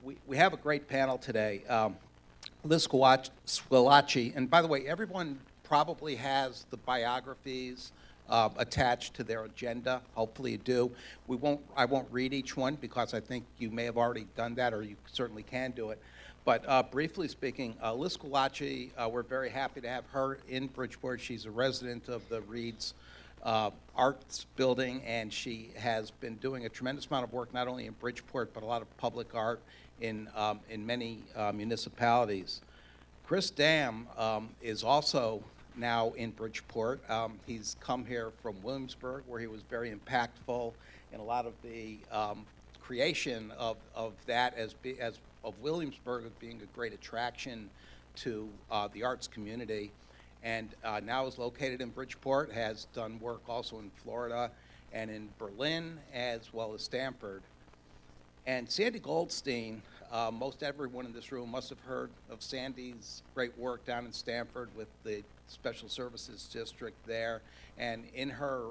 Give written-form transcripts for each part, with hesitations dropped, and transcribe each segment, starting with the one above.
We have a great panel today. Liz Squillace, and by the way, everyone probably has the biographies attached to their agenda. Hopefully you do. I won't read each one because I think you may have already done that, or you certainly can do it. But briefly speaking, Liz Squillace, we're very happy to have her in Bridgeport. She's a resident of the Reed's Arts Building, and she has been doing a tremendous amount of work not only in Bridgeport but a lot of public art in many municipalities. Chris Dam is also now in Bridgeport. He's come here from Williamsburg, where he was very impactful in a lot of the creation of that of Williamsburg as being a great attraction to the arts community, and now is located in Bridgeport, has done work also in Florida and in Berlin as well as Stanford. And Sandy Goldstein, most everyone in this room must have heard of Sandy's great work down in Stanford with the Special Services District there, and in her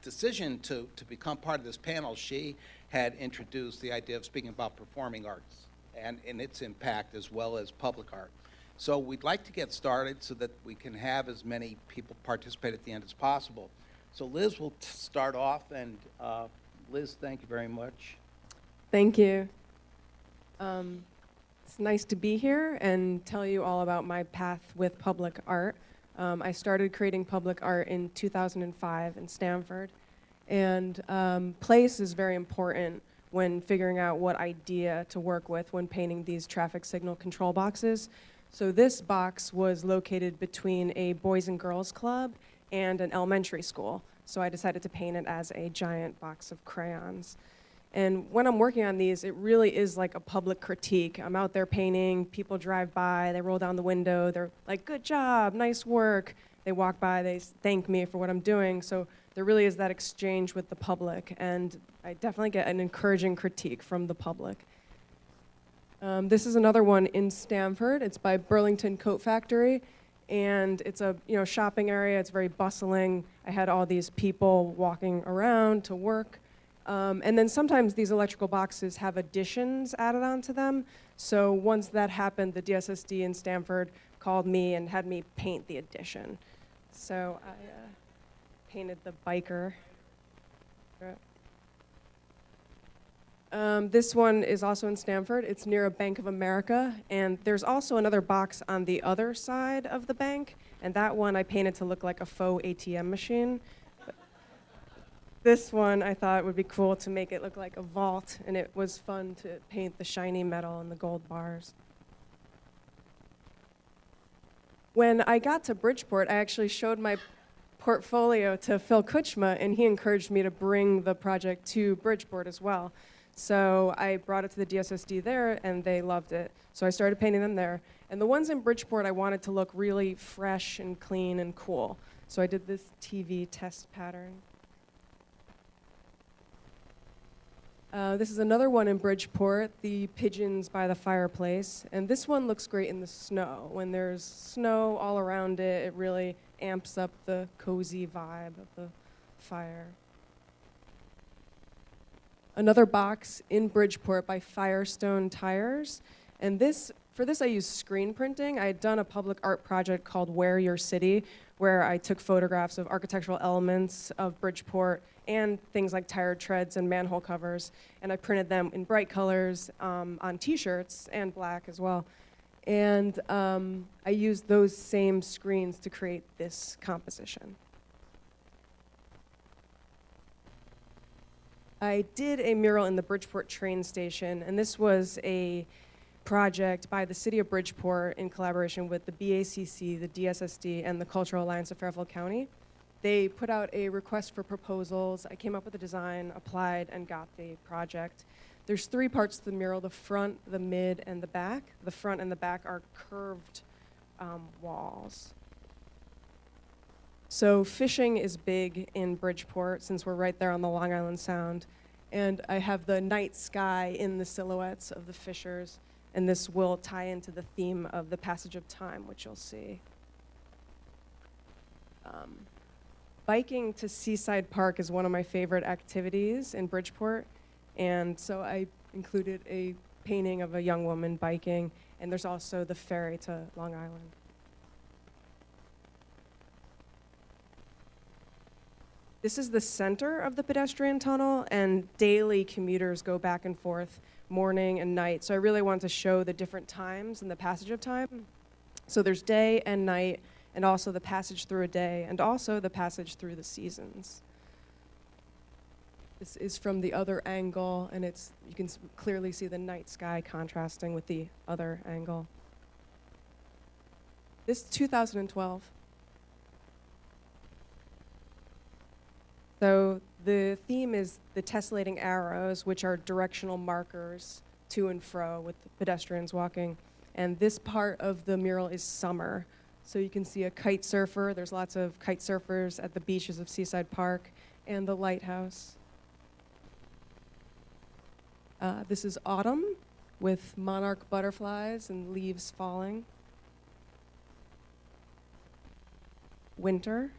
decision to become part of this panel, she had introduced the idea of speaking about performing arts and its impact as well as public art. So we'd like to get started so that we can have as many people participate at the end as possible. So Liz will start off, and Liz, thank you very much. Thank you. It's nice to be here and tell you all about my path with public art. I started creating public art in 2005 in Stanford, and place is very important when figuring out what idea to work with when painting these traffic signal control boxes. So this box was located between a Boys and Girls Club and an elementary school. So I decided to paint it as a giant box of crayons. And when I'm working on these, it really is like a public critique. I'm out there painting, people drive by, they roll down the window, they're like, good job, nice work. They walk by, they thank me for what I'm doing. So there really is that exchange with the public, and I definitely get an encouraging critique from the public. This is another one in Stanford. It's by Burlington Coat Factory, and it's a shopping area. It's very bustling. I had all these people walking around to work. And then sometimes these electrical boxes have additions added onto them. So once that happened, the DSSD in Stanford called me and had me paint the addition. So I painted the biker. This one is also in Stanford. It's near a Bank of America. And there's also another box on the other side of the bank. And that one I painted to look like a faux ATM machine. This one I thought would be cool to make it look like a vault, and it was fun to paint the shiny metal and the gold bars. When I got to Bridgeport, I actually showed my portfolio to Phil Kuchma, and he encouraged me to bring the project to Bridgeport as well. So I brought it to the DSSD there, and they loved it. So I started painting them there. And the ones in Bridgeport I wanted to look really fresh and clean and cool. So I did this TV test pattern. This is another one in Bridgeport, the pigeons by the fireplace. And this one looks great in the snow. When there's snow all around it, it really amps up the cozy vibe of the fire. Another box in Bridgeport by Firestone Tires. And for this I used screen printing. I had done a public art project called Wear Your City, where I took photographs of architectural elements of Bridgeport and things like tire treads and manhole covers. And I printed them in bright colors on t-shirts and black as well. And I used those same screens to create this composition. I did a mural in the Bridgeport train station, and this was a project by the City of Bridgeport in collaboration with the BACC, the DSSD, and the Cultural Alliance of Fairfield County. They put out a request for proposals. I came up with a design, applied, and got the project. There's 3 parts to the mural: the front, the mid, and the back. The front and the back are curved walls. So fishing is big in Bridgeport since we're right there on the Long Island Sound. And I have the night sky in the silhouettes of the fishers, and this will tie into the theme of the passage of time, which you'll see. Biking to Seaside Park is one of my favorite activities in Bridgeport. And so I included a painting of a young woman biking, and there's also the ferry to Long Island. This is the center of the pedestrian tunnel, and daily commuters go back and forth morning and night. So I really want to show the different times and the passage of time. So there's day and night, and also the passage through a day, and also the passage through the seasons. This is from the other angle, and you can clearly see the night sky contrasting with the other angle. This is 2012. So the theme is the tessellating arrows, which are directional markers to and fro with pedestrians walking. And this part of the mural is summer. So you can see a kite surfer. There's lots of kite surfers at the beaches of Seaside Park and the lighthouse. This is autumn with monarch butterflies and leaves falling. Winter.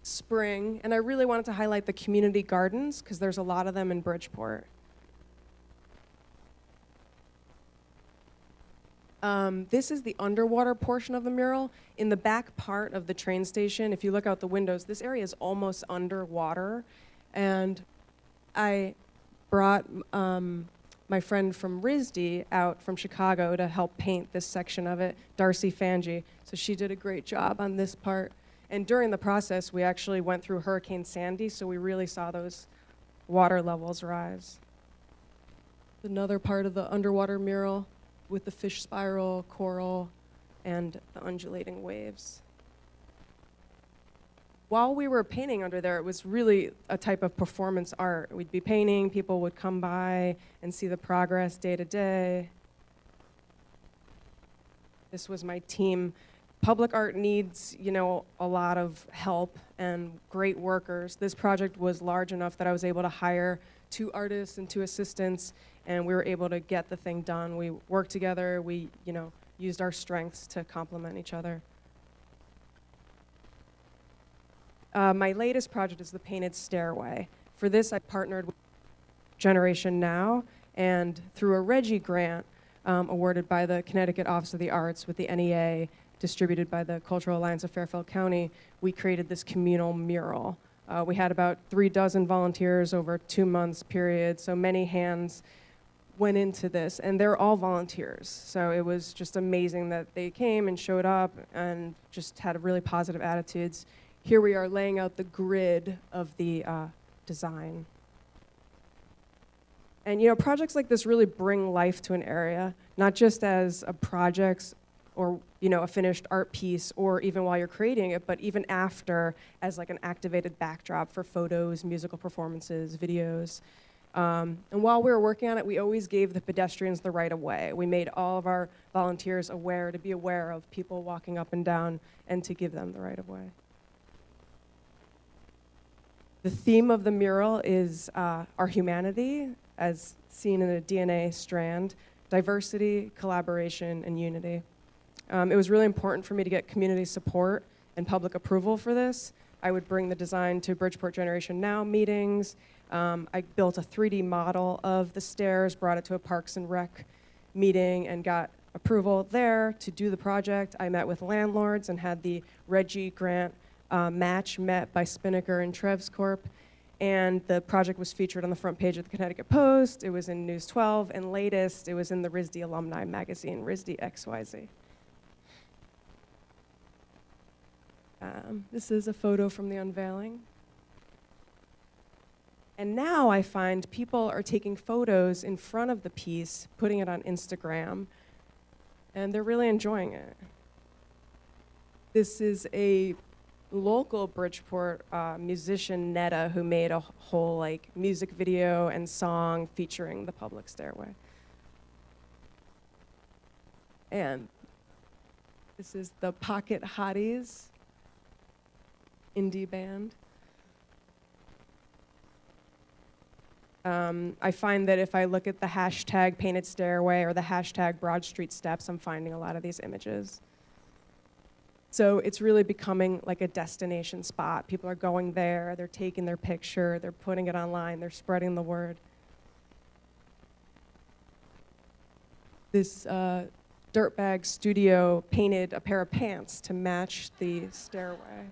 Spring, and I really wanted to highlight the community gardens because there's a lot of them in Bridgeport. This is the underwater portion of the mural. In the back part of the train station, if you look out the windows, this area is almost underwater. And I brought my friend from RISD out from Chicago to help paint this section of it, Darcy Fangi. So she did a great job on this part. And during the process, we actually went through Hurricane Sandy, so we really saw those water levels rise. Another part of the underwater mural with the fish spiral, coral, and the undulating waves. While we were painting under there, it was really a type of performance art. We'd be painting, people would come by and see the progress day to day. This was my team. Public art needs, a lot of help and great workers. This project was large enough that I was able to hire 2 artists and 2 assistants, and we were able to get the thing done. We worked together. We, used our strengths to complement each other. My latest project is the Painted Stairway. For this, I partnered with Generation Now, and through a Reggie grant awarded by the Connecticut Office of the Arts with the NEA, distributed by the Cultural Alliance of Fairfield County, we created this communal mural. We had about 3 dozen volunteers over a 2 months period, so many hands went into this, and they're all volunteers. So it was just amazing that they came and showed up and just had really positive attitudes. Here we are laying out the grid of the design. And projects like this really bring life to an area, not just as a project or a finished art piece, or even while you're creating it, but even after as like an activated backdrop for photos, musical performances, videos. And while we were working on it, we always gave the pedestrians the right of way. We made all of our volunteers aware, to be aware of people walking up and down, and to give them the right of way. The theme of the mural is our humanity, as seen in a DNA strand, diversity, collaboration, and unity. It was really important for me to get community support and public approval for this. I would bring the design to Bridgeport Generation Now meetings. I built a 3D model of the stairs, brought it to a Parks and Rec meeting, and got approval there to do the project. I met with landlords and had the Reggie grant match met by Spinnaker and Trevs Corp. And the project was featured on the front page of the Connecticut Post. It was in News 12, and latest, it was in the RISD alumni magazine, RISD XYZ. This is a photo from the unveiling. And now I find people are taking photos in front of the piece, putting it on Instagram, and they're really enjoying it. This is a local Bridgeport musician, Netta, who made a whole music video and song featuring the public stairway. And this is the Pocket Hotties indie band. I find that if I look at the hashtag Painted Stairway or the hashtag Broad Street Steps, I'm finding a lot of these images. So it's really becoming like a destination spot. People are going there, they're taking their picture, they're putting it online, they're spreading the word. This dirtbag studio painted a pair of pants to match the stairway.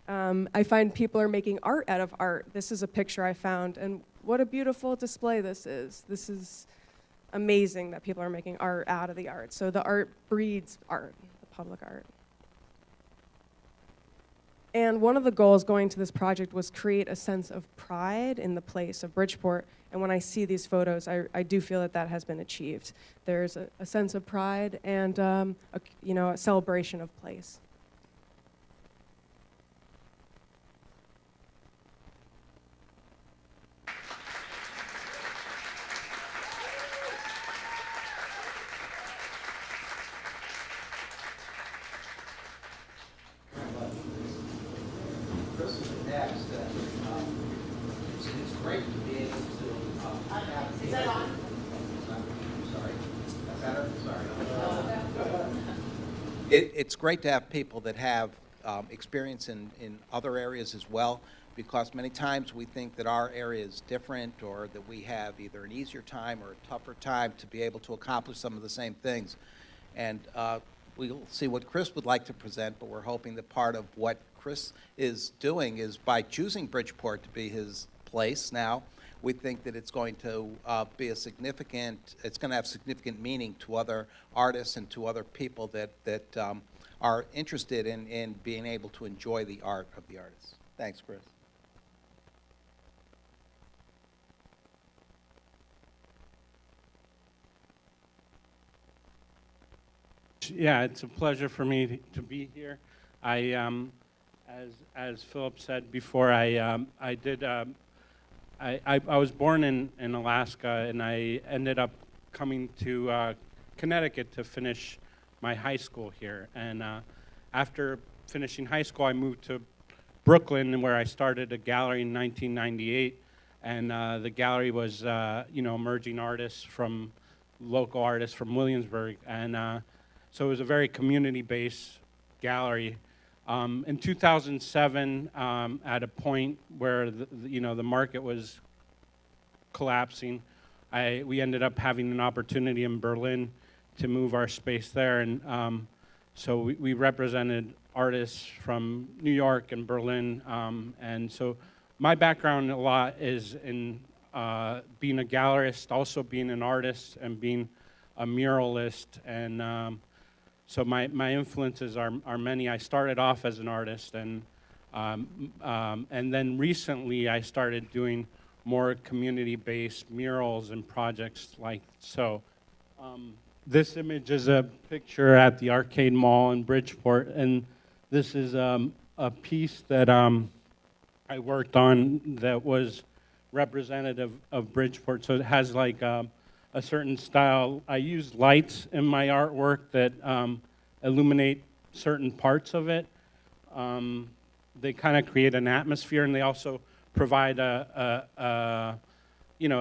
I find people are making art out of art. This is a picture I found, and what a beautiful display this is. This is amazing that people are making art out of the art. So the art breeds art, the public art. And one of the goals going to this project was create a sense of pride in the place of Bridgeport. And when I see these photos, I do feel that that has been achieved. There's a sense of pride and a celebration of place. Chris is next, and it's great to be able to have. Is that on? Sorry. Is that better? Sorry. It's great to have people that have experience in other areas as well, because many times we think that our area is different, or that we have either an easier time or a tougher time to be able to accomplish some of the same things. And we'll see what Chris would like to present, but we're hoping that part of what Chris is doing is, by choosing Bridgeport to be his place now, we think that it's going to be it's going to have significant meaning to other artists and to other people that are interested in being able to enjoy the art of the artists. Thanks, Chris. Yeah, it's a pleasure for me to be here. As Philip said before, I was born in Alaska, and I ended up coming to Connecticut to finish my high school here. And after finishing high school, I moved to Brooklyn, where I started a gallery in 1998. And the gallery was, emerging artists from local artists from Williamsburg, and so it was a very community-based gallery. In 2007, at a point where the market was collapsing, we ended up having an opportunity in Berlin to move our space there, and so we represented artists from New York and Berlin, and so my background a lot is in being a gallerist, also being an artist, and being a muralist, and so my influences are many. I started off as an artist, and then recently I started doing more community-based murals and projects like so. This image is a picture at the Arcade Mall in Bridgeport, and this is a piece that I worked on that was representative of Bridgeport. So it has like a certain style. I use lights in my artwork that illuminate certain parts of it. They kind of create an atmosphere, and they also provide a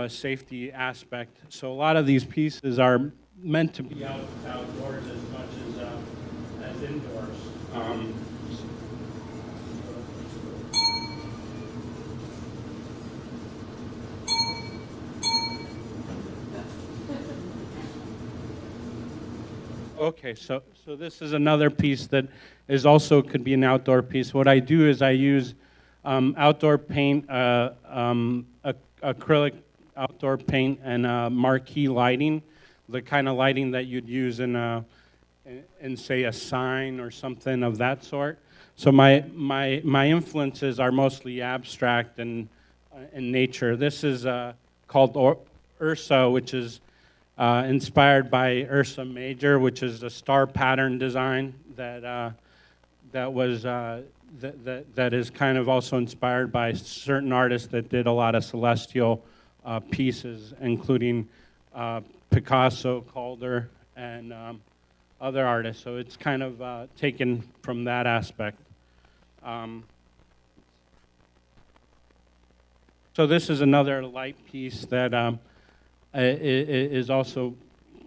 safety aspect. So a lot of these pieces are meant to be outdoors as much as indoors. Okay, so this is another piece that is also could be an outdoor piece. What I do is I use outdoor paint, acrylic outdoor paint, and marquee lighting, the kind of lighting that you'd use in say a sign or something of that sort. So my influences are mostly abstract and in nature. This is called Ursa, which is inspired by Ursa Major, which is a star pattern design that is kind of also inspired by certain artists that did a lot of celestial pieces, including Picasso, Calder, and other artists. So it's kind of taken from that aspect. So this is another light piece that is also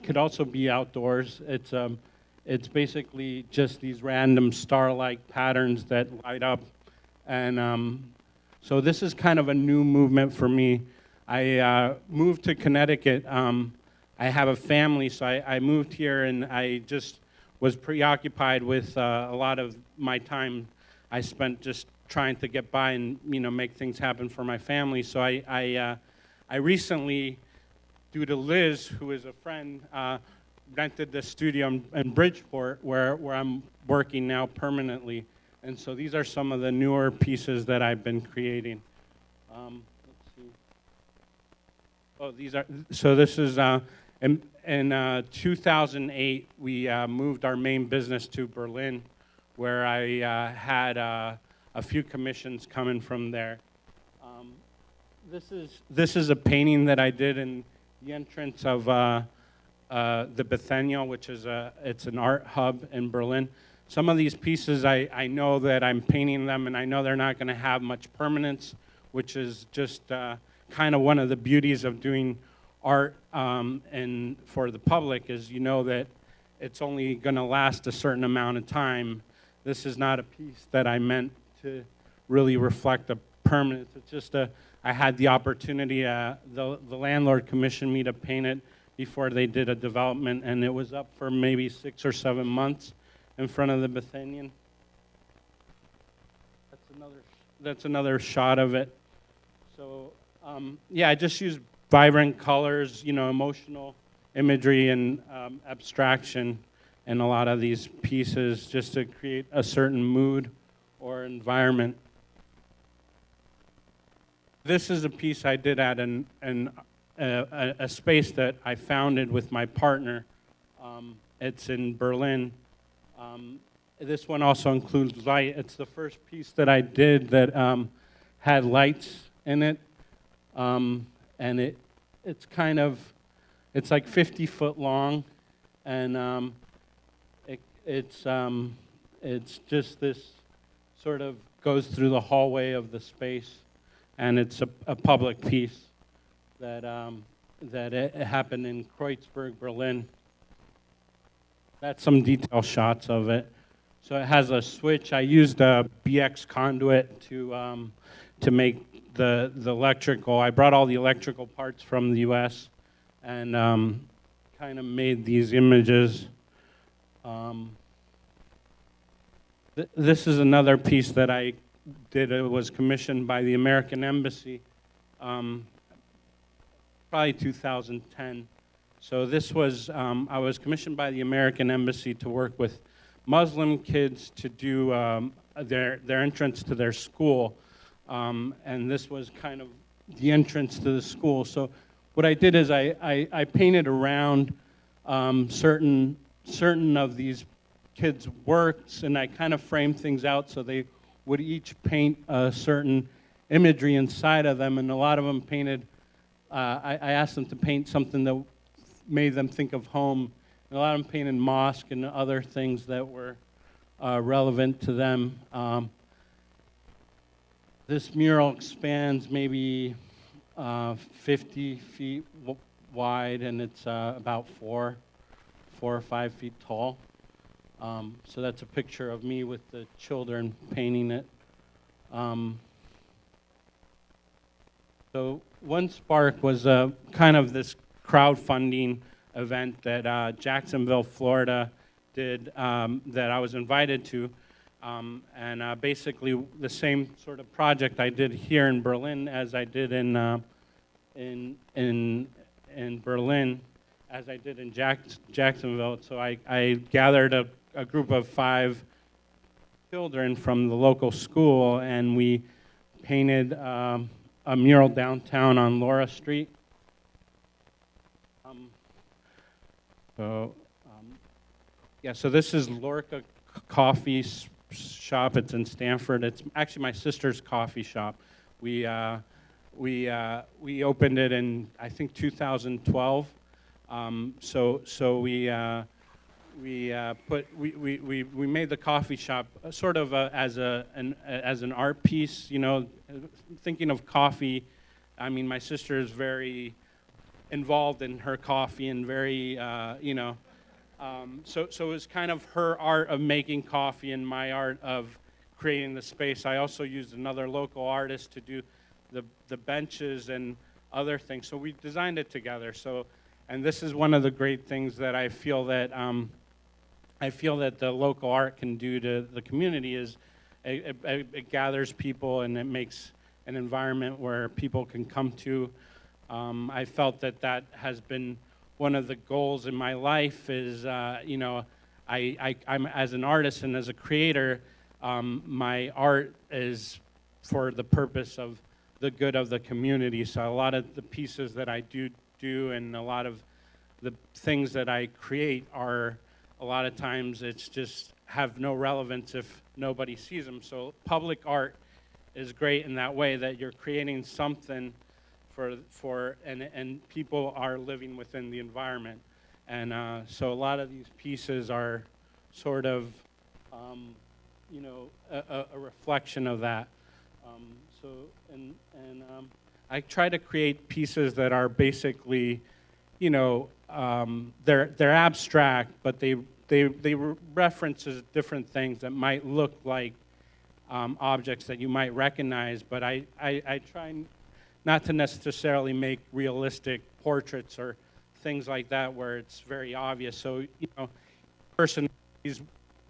could also be outdoors. It's basically just these random star-like patterns that light up. And so this is kind of a new movement for me. I moved to Connecticut. I have a family, so I moved here, and I just was preoccupied with a lot of my time I spent just trying to get by and make things happen for my family. So I recently, due to Liz, who is a friend, rented the studio in Bridgeport where I'm working now permanently. And so these are some of the newer pieces that I've been creating. Let's see. Oh, these are, so this is, in 2008, we moved our main business to Berlin, where I had a few commissions coming from there. This is a painting that I did in the entrance of the Bithennial, which is it's an art hub in Berlin. Some of these pieces, I know that I'm painting them, and I know they're not going to have much permanence, which is just kind of one of the beauties of doing art and for the public is that it's only going to last a certain amount of time. This is not a piece that I meant to really reflect a permanence. It's just I had the opportunity, the landlord commissioned me to paint it before they did a development, and it was up for maybe 6 or 7 months in front of the Bithennial. That's another shot of it. So yeah, I just used vibrant colors, emotional imagery and abstraction in a lot of these pieces just to create a certain mood or environment. This is a piece I did at a space that I founded with my partner. It's in Berlin. This one also includes light. It's the first piece that I did that had lights in it. And it's like 50 foot long, and it's just this sort of goes through the hallway of the space, and it's a public piece that it happened in Kreuzberg, Berlin. That's some detail shots of it. So it has a switch. I used a BX conduit to make the electrical. I brought all the electrical parts from the U.S. and kind of made these images. This is another piece that I did. It was commissioned by the American Embassy, probably 2010. So this was, I was commissioned by the American Embassy to work with Muslim kids to do their entrance to their school. And this was kind of the entrance to the school. So what I did is I painted around certain of these kids' works, and I kind of framed things out so they would each paint a certain imagery inside of them, and a lot of them painted, I asked them to paint something that made them think of home, and a lot of them painted mosque and other things that were relevant to them. This mural expands maybe 50 feet wide, and it's about 4 or 5 feet tall. So that's a picture of me with the children painting it. So one spark was kind of this crowdfunding event that Jacksonville, Florida did that I was invited to. And basically the same sort of project I did here in Berlin as I did in Berlin as I did in Jacksonville. So I gathered a group of 5 children from the local school, and we painted a mural downtown on Laura Street. Yeah, so this is Lorca Coffee Shop. It's in Stamford. It's actually my sister's coffee shop. We opened it in, I think, 2012. So we made the coffee shop sort of as an art piece, thinking of coffee. I mean, my sister is very involved in her coffee and very, so it was kind of her art of making coffee and my art of creating the space. I also used another local artist to do the benches and other things. So we designed it together. So, and this is one of the great things that I feel that the local art can do to the community is it gathers people and it makes an environment where people can come to. I felt that has been one of the goals in my life is, I'm as an artist and as a creator, my art is for the purpose of the good of the community. So a lot of the pieces that I do and a lot of the things that I create are, a lot of times it's just have no relevance if nobody sees them. So public art is great in that way, that you're creating something and people are living within the environment. And so a lot of these pieces are sort of, a reflection of that. I try to create pieces that are basically, they're abstract, but they references different things that might look like objects that you might recognize. But I try not to necessarily make realistic portraits or things like that where it's very obvious. So,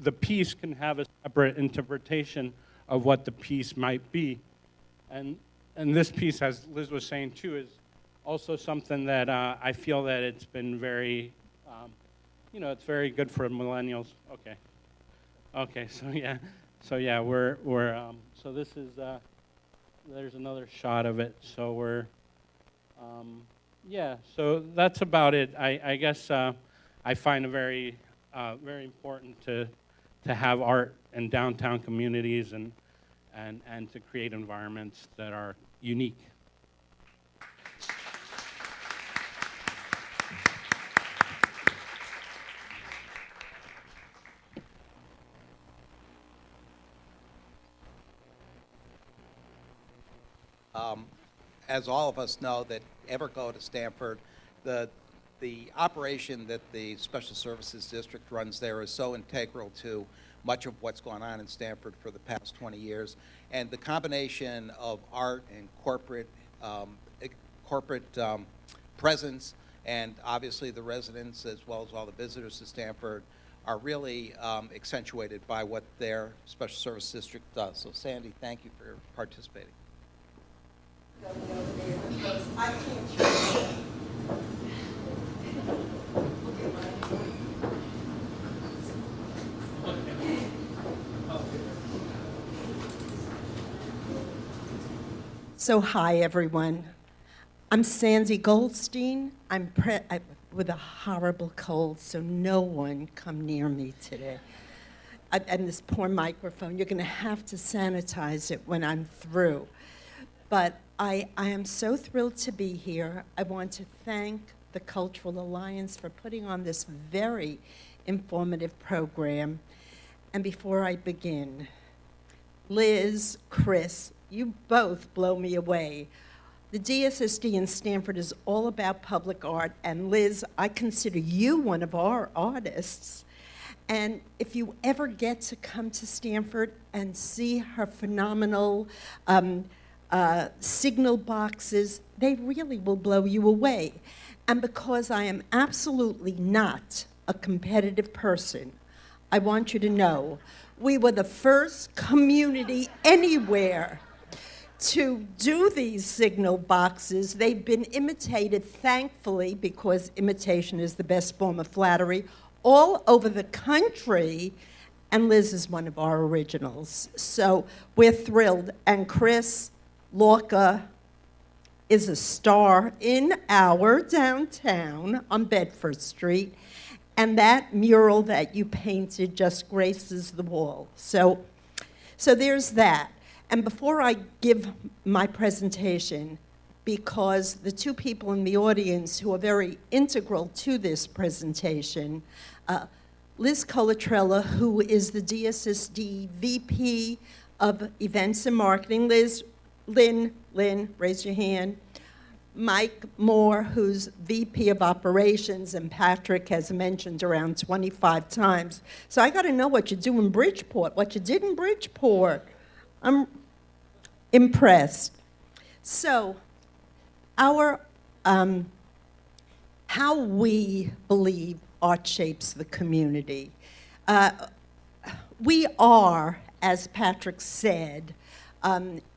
the piece can have a separate interpretation of what the piece might be. And this piece, as Liz was saying too, is also something that I feel that it's been very, it's very good for millennials. Okay, so this is, there's another shot of it. So we're, so that's about it. I guess I find it very, very important to have art in downtown communities and to create environments that are unique. As all of us know that ever go to Stanford, the operation that the Special Services District runs there is so integral to much of what's gone on in Stanford for the past 20 years. And the combination of art and corporate presence, and obviously the residents as well as all the visitors to Stanford are really accentuated by what their Special Service District does. So Sandy, thank you for participating. I can't. So hi, everyone. I'm Sandy Goldstein. I'm with a horrible cold, so no one come near me today. And this poor microphone, you're going to have to sanitize it when I'm through. But I am so thrilled to be here. I want to thank the Cultural Alliance for putting on this very informative program. And before I begin, Liz, Chris, you both blow me away. The DSSD in Stanford is all about public art, and Liz, I consider you one of our artists. And if you ever get to come to Stanford and see her phenomenal signal boxes, they really will blow you away. And because I am absolutely not a competitive person, I want you to know we were the first community anywhere to do these signal boxes. They've been imitated, thankfully, because imitation is the best form of flattery, all over the country, and Liz is one of our originals. So we're thrilled. And Chris Lorca is a star in our downtown on Bedford Street, and that mural that you painted just graces the wall. So there's that. And before I give my presentation, because the two people in the audience who are very integral to this presentation, Liz Colatrella, who is the DSSD VP of Events and Marketing. Lynn, raise your hand. Mike Moore, who's VP of Operations, and Patrick has mentioned around 25 times. So I got to know what you do in Bridgeport, what you did in Bridgeport. I'm impressed. So our, how we believe art shapes the community. We are, as Patrick said,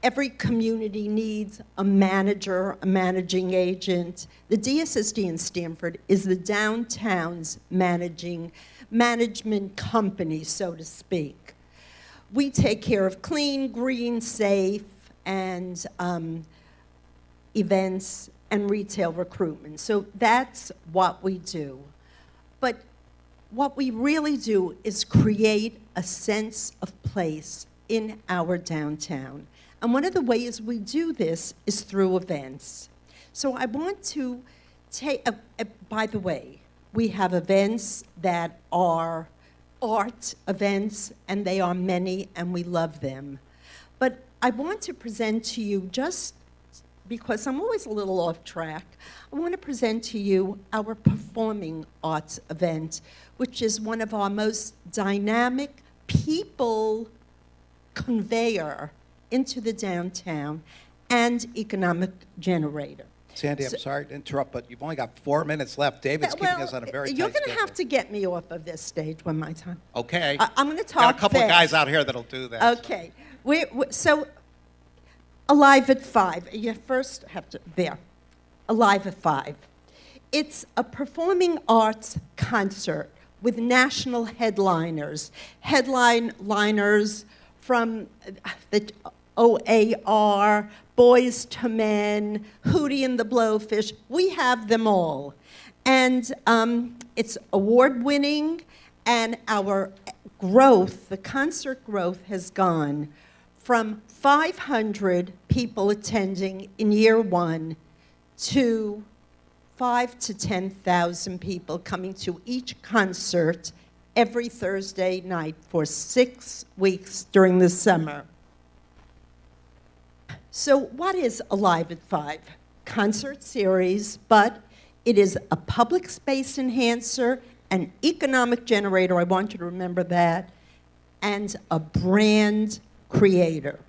every community needs a manager, a managing agent. The DSSD in Stamford is the downtown's management company, so to speak. We take care of clean, green, safe, and events and retail recruitment. So that's what we do. But what we really do is create a sense of place in our downtown. And one of the ways we do this is through events. So I want to take, by the way, we have events that are art events, and they are many, and we love them. But I want to present to you, just because I'm always a little off track, I want to present to you our performing arts event, which is one of our most dynamic people conveyor into the downtown and economic generator. Sandy, I'm sorry to interrupt, but you've only got 4 minutes left. David's keeping us on a very tight You're going to schedule. have to get me off of this stage one my time. Okay. I'm going to talk Got a couple of fast. guys out here that'll do that. Okay. So, Alive at 5. You first have to, there. Alive at 5. It's a performing arts concert with national headliners. Headliners from the OAR, Boys to Men, Hootie and the Blowfish. We have them all. And it's award-winning, and our growth, the concert growth, has gone from 500 people attending in year one to 5,000 to 10,000 people coming to each concert every Thursday night for 6 weeks during the summer. So what is Alive at 5? Concert series, but it is a public space enhancer, an economic generator, I want you to remember that, and a brand creator.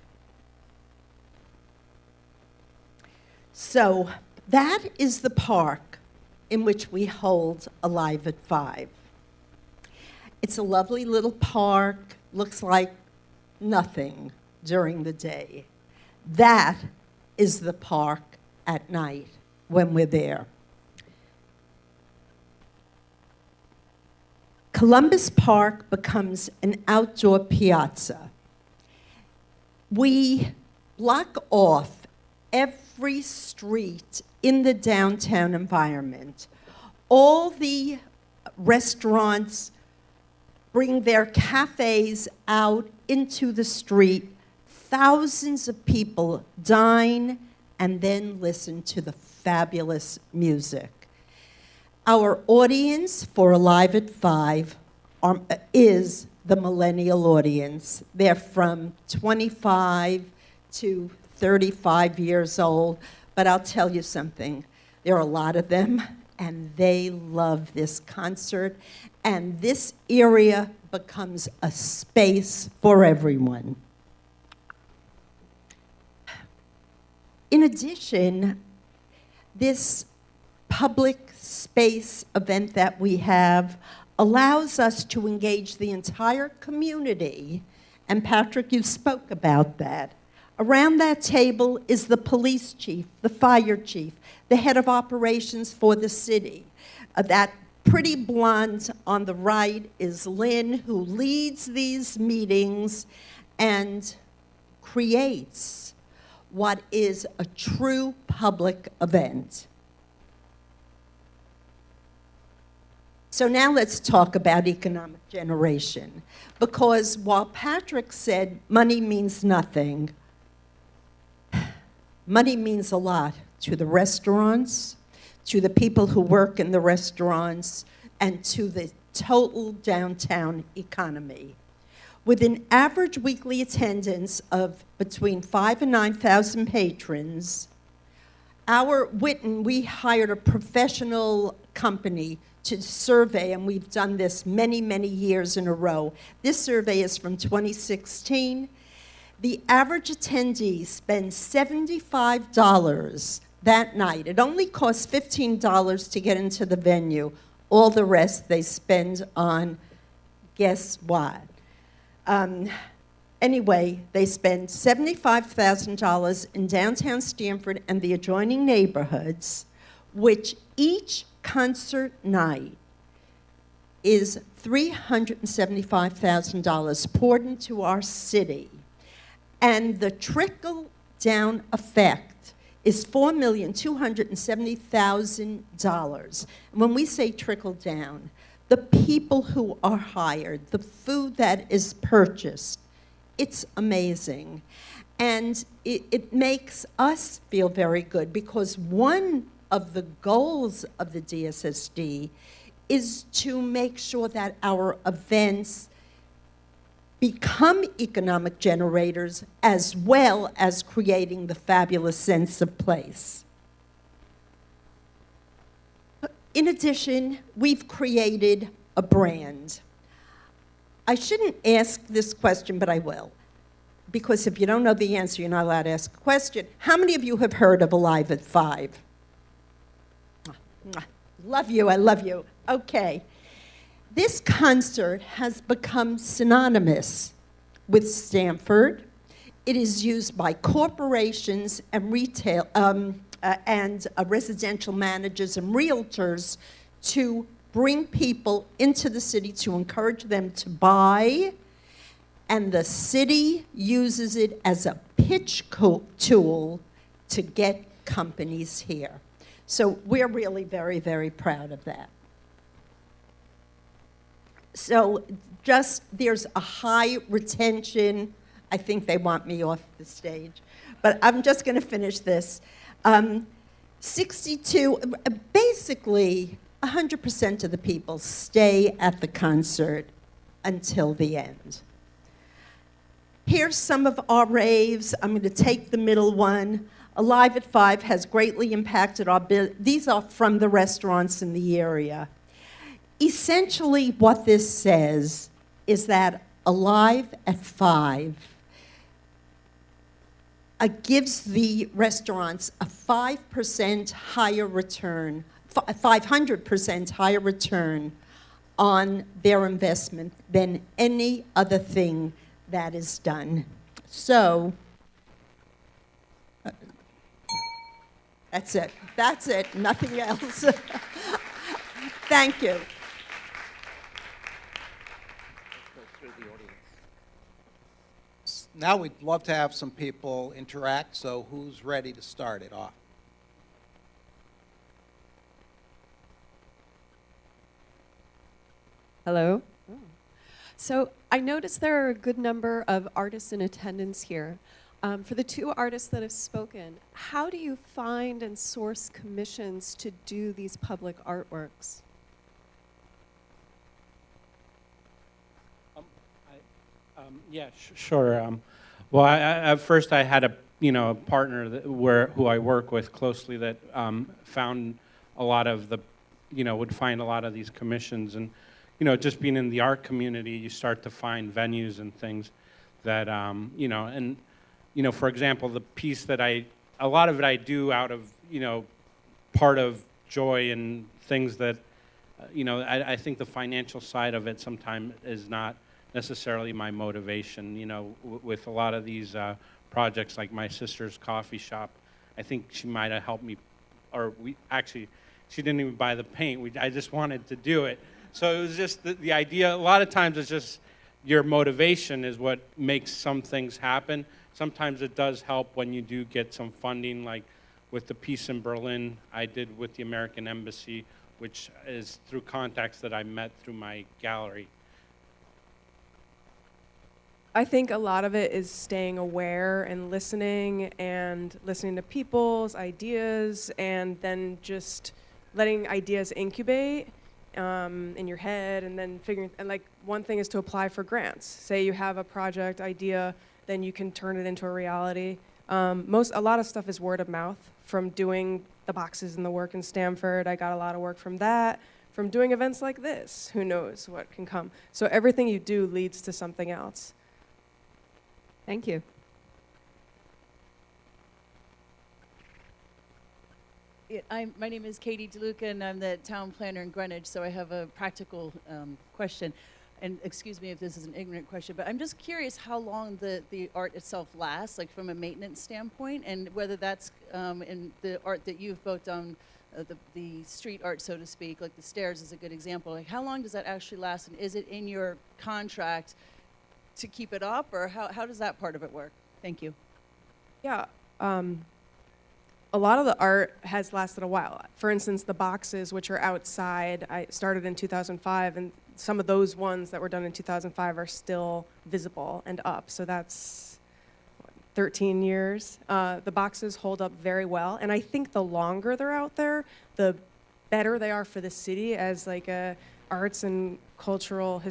So that is the park in which we hold Alive at 5. It's a lovely little park, looks like nothing during the day. That is the park at night when we're there. Columbus Park becomes an outdoor piazza. We block off every street in the downtown environment. All the restaurants bring their cafes out into the street. Thousands of people dine and then listen to the fabulous music. Our audience for Alive at 5 is the millennial audience. They're from 25 to 35 years old, but I'll tell you something. There are a lot of them, and they love this concert, and this area becomes a space for everyone. In addition, this public space event that we have allows us to engage the entire community, and Patrick, you spoke about that. Around that table is the police chief, the fire chief, the head of operations for the city. That pretty blonde on the right is Lynn, who leads these meetings and creates what is a true public event. So now let's talk about economic generation. Because while Patrick said money means nothing, money means a lot to the restaurants, to the people who work in the restaurants, and to the total downtown economy. With an average weekly attendance of between 5,000 and 9,000 patrons, Our Witten, we hired a professional company to survey, and we've done this many, many years in a row. This survey is from 2016. The average attendee spends $75 that night. It only costs $15 to get into the venue. All the rest they spend on, guess what? Anyway, they spend $75,000 in downtown Stamford and the adjoining neighborhoods, which each concert night is $375,000 poured into our city. And the trickle-down effect is $4,270,000. And when we say trickle-down, the people who are hired, the food that is purchased, it's amazing. And it makes us feel very good because one of the goals of the DSSD is to make sure that our events become economic generators as well as creating the fabulous sense of place. In addition, we've created a brand. I shouldn't ask this question, but I will. Because if you don't know the answer, you're not allowed to ask a question. How many of you have heard of Alive at 5? Love you, I love you. Okay. This concert has become synonymous with Stamford. It is used by corporations and retail residential managers and realtors to bring people into the city to encourage them to buy, and the city uses it as a pitch tool to get companies here. So we're really very, very proud of that. So there's a high retention. I think they want me off the stage, but I'm just going to finish this. 100% of the people stay at the concert until the end. Here's some of our raves. I'm going to take the middle one. Alive at 5 has greatly impacted our business. These are from the restaurants in the area. Essentially, what this says is that Alive at 5 gives the restaurants a 5% higher return, 500% higher return on their investment than any other thing that is done. So, that's it. That's it. Nothing else. Thank you. Now we'd love to have some people interact, so who's ready to start it off? Hello. So I noticed there are a good number of artists in attendance here. For the two artists that have spoken, how do you find and source commissions to do these public artworks? Sure. Well, at first I had a partner who I work with closely that found a lot of the, would find a lot of these commissions, and just being in the art community, you start to find venues and things that for example, the piece that a lot of it I do out of part of joy and things that I think the financial side of it sometimes is not necessarily my motivation. With a lot of these projects, like my sister's coffee shop, I think she might have helped me, or she didn't even buy the paint. I just wanted to do it. So it was just the idea. A lot of times it's just your motivation is what makes some things happen. Sometimes it does help when you do get some funding, like with the piece in Berlin I did with the American Embassy, which is through contacts that I met through my gallery. I think a lot of it is staying aware and listening to people's ideas, and then just letting ideas incubate in your head, and then figuring, and like one thing is to apply for grants. Say you have a project idea, then you can turn it into a reality. A lot of stuff is word of mouth from doing the boxes and the work in Stamford. I got a lot of work from that. From doing events like this, who knows what can come. So everything you do leads to something else. Thank you. My name is Katie DeLuca, and I'm the town planner in Greenwich, so I have a practical question. And excuse me if this is an ignorant question, but I'm just curious how long the art itself lasts, like from a maintenance standpoint, and whether that's in the art that you've both done, the street art, so to speak, like the stairs is a good example. Like, how long does that actually last, and is it in your contract to keep it up, or how does that part of it work? Thank you. Yeah. A lot of the art has lasted a while. For instance, the boxes, which are outside, I started in 2005, and some of those ones that were done in 2005 are still visible and up. So that's 13 years. The boxes hold up very well, and I think the longer they're out there, the better they are for the city as like a arts and cultural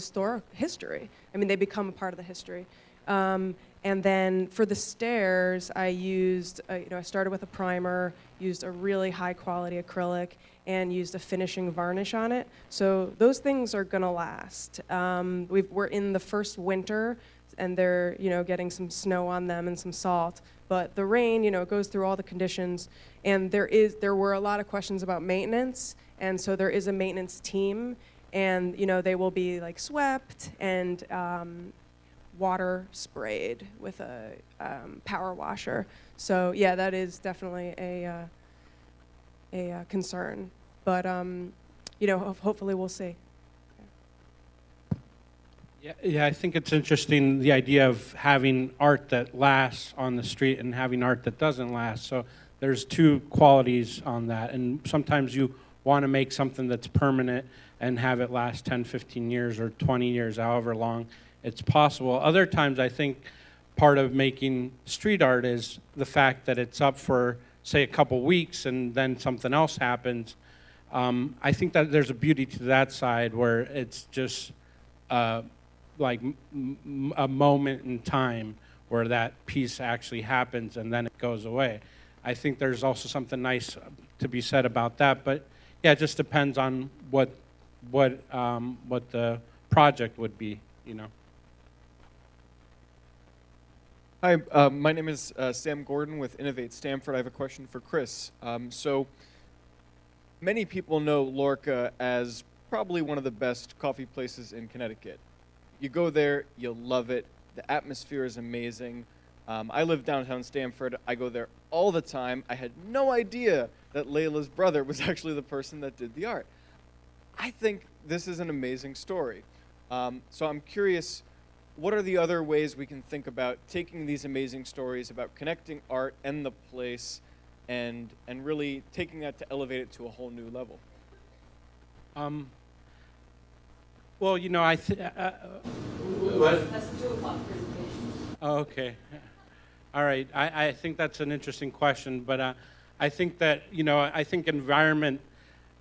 history. I mean, they become a part of the history. And then for the stairs, I used, I started with a primer, used a really high quality acrylic, and used a finishing varnish on it. So those things are gonna last. We're in the first winter, and they're, getting some snow on them and some salt. But the rain, goes through all the conditions, and there were a lot of questions about maintenance, and so there is a maintenance team, and they will be like swept and water sprayed with a power washer. So yeah, that is definitely a concern. But hopefully we'll see. Yeah, I think it's interesting, the idea of having art that lasts on the street and having art that doesn't last. So there's two qualities on that, and sometimes you want to make something that's permanent and have it last 10, 15 years or 20 years, however long it's possible. Other times, I think part of making street art is the fact that it's up for, say, a couple weeks and then something else happens. I think that there's a beauty to that side where it's just like a moment in time where that piece actually happens and then it goes away. I think there's also something nice to be said about that, but yeah, it just depends on what the project would be, Hi, my name is Sam Gordon with Innovate Stamford. I have a question for Chris. So many people know Lorca as probably one of the best coffee places in Connecticut. You go there, you'll love it. The atmosphere is amazing. I live downtown Stamford. I go there all the time. I had no idea that Layla's brother was actually the person that did the art. I think this is an amazing story. So I'm curious, what are the other ways we can think about taking these amazing stories about connecting art and the place and really taking that to elevate it to a whole new level? Well, I think... That's the 2 o'clock presentation. Oh, okay. All right. I think that's an interesting question, but I think that, I think environment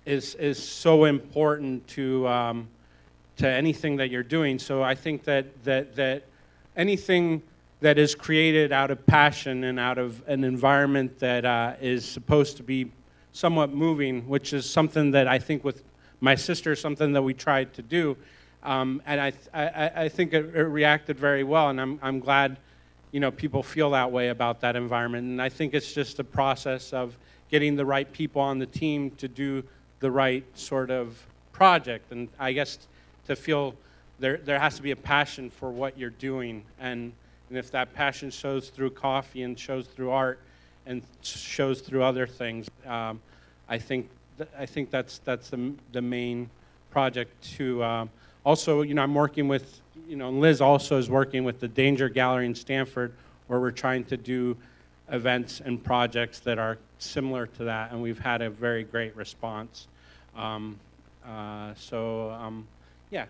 is so important to anything that you're doing. So I think that anything that is created out of passion and out of an environment that is supposed to be somewhat moving, which is something that I think with my sister, something that we tried to do, and I think it reacted very well, and I'm glad people feel that way about that environment. And I think it's just a process of getting the right people on the team to do the right sort of project, and I guess to feel there has to be a passion for what you're doing, and if that passion shows through coffee and shows through art and shows through other things, I think that's the main project. To also, I'm working with, Liz also is working with the Danger Gallery in Stamford, where we're trying to do events and projects that are similar to that, and we've had a very great response. Yeah,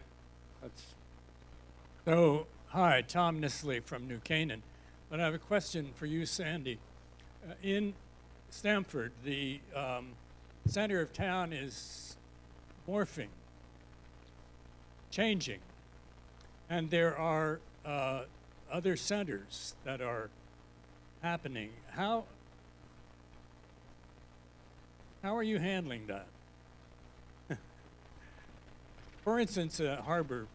that's... So, hi, Tom Nisley from New Canaan. But I have a question for you, Sandy. In Stamford, the center of town is morphing, changing. And there are other centers that are happening. How are you handling that? For instance, Harbor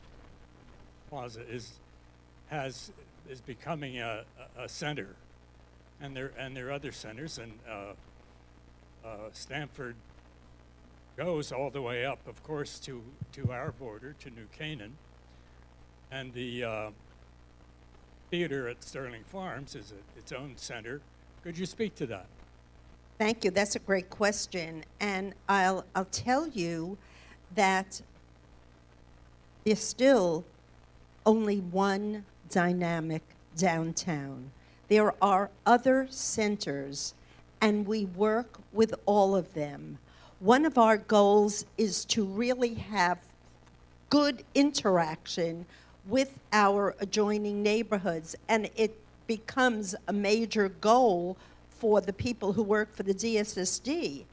Plaza is becoming a center, and there are other centers, and Stamford goes all the way up, of course, to our border, to New Canaan, and the theater at Sterling Farms is its own center. Could you speak to that? Thank you. That's a great question, and I'll tell you that there's still only one dynamic downtown. There are other centers, and we work with all of them. One of our goals is to really have good interaction with our adjoining neighborhoods, and it becomes a major goal for the people who work for the DSSD.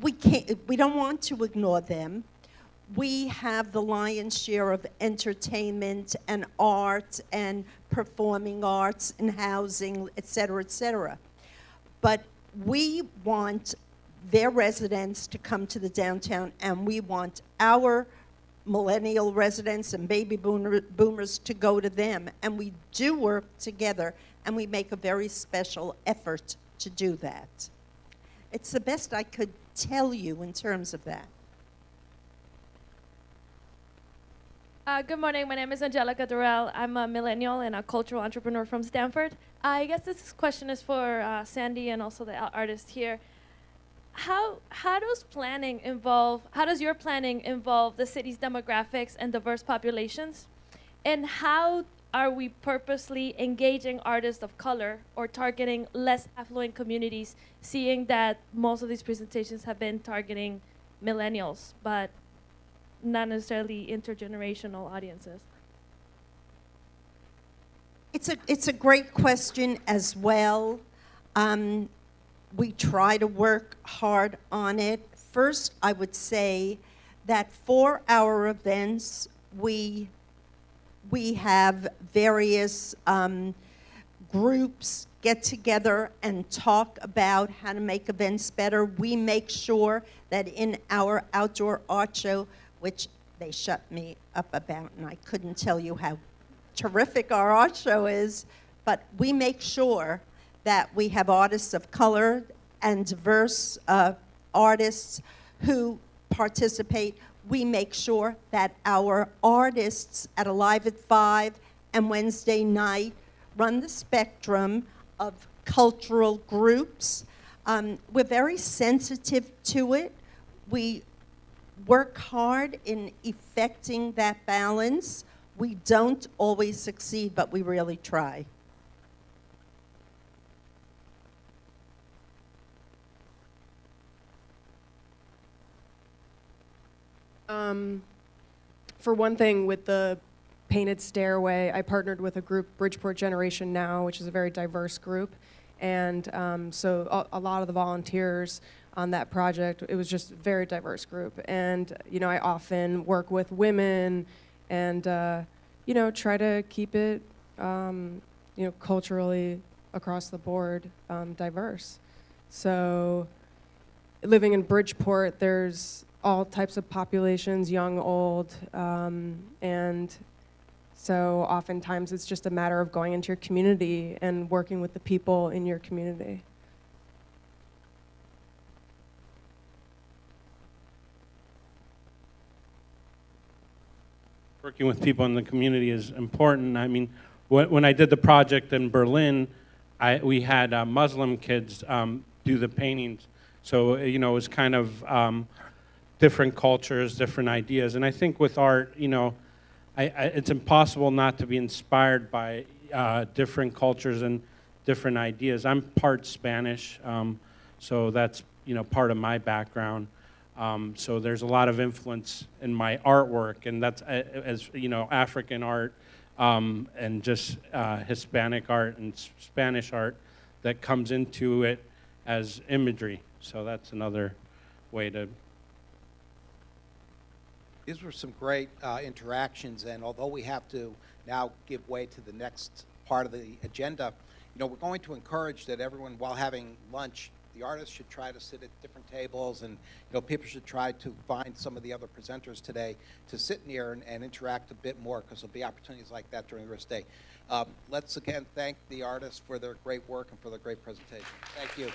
We don't want to ignore them. We have the lion's share of entertainment and art and performing arts and housing, et cetera, et cetera. But we want their residents to come to the downtown, and we want our millennial residents and baby boomers to go to them. And we do work together, and we make a very special effort to do that. It's the best I could tell you in terms of that. Good morning. My name is Angelica Durrell. I'm a millennial and a cultural entrepreneur from Stanford. I guess this question is for Sandy and also the artist here. How does your planning involve the city's demographics and diverse populations? And how are we purposely engaging artists of color or targeting less affluent communities, seeing that most of these presentations have been targeting millennials, but not necessarily intergenerational audiences? It's a great question as well. We try to work hard on it. First, I would say that for our events, we have various groups get together and talk about how to make events better. We make sure that in our outdoor art show, which they shut me up about, and I couldn't tell you how terrific our art show is, but we make sure that we have artists of color and diverse artists who participate. We make sure that our artists at Alive at 5 and Wednesday night run the spectrum of cultural groups. We're very sensitive to it. We work hard in effecting that balance. We don't always succeed, but we really try. For one thing, with the painted stairway, I partnered with a group, Bridgeport Generation Now, which is a very diverse group. And so a lot of the volunteers on that project, it was just a very diverse group. And, I often work with women and, try to keep it, culturally across the board diverse. So living in Bridgeport, there's all types of populations, young, old, and so oftentimes it's just a matter of going into your community and working with the people in your community. Working with people in the community is important. I mean, when I did the project in Berlin, we had Muslim kids do the paintings. So, it was kind of different cultures, different ideas. And I think with art, it's impossible not to be inspired by different cultures and different ideas. I'm part Spanish, so that's, part of my background. So there's a lot of influence in my artwork, and that's, African art and just Hispanic art and Spanish art that comes into it as imagery. So that's another way to... These were some great interactions, and although we have to now give way to the next part of the agenda, we're going to encourage that everyone, while having lunch, the artists should try to sit at different tables, and people should try to find some of the other presenters today to sit near and interact a bit more, because there'll be opportunities like that during the rest of the day. Let's again thank the artists for their great work and for their great presentation. Thank you.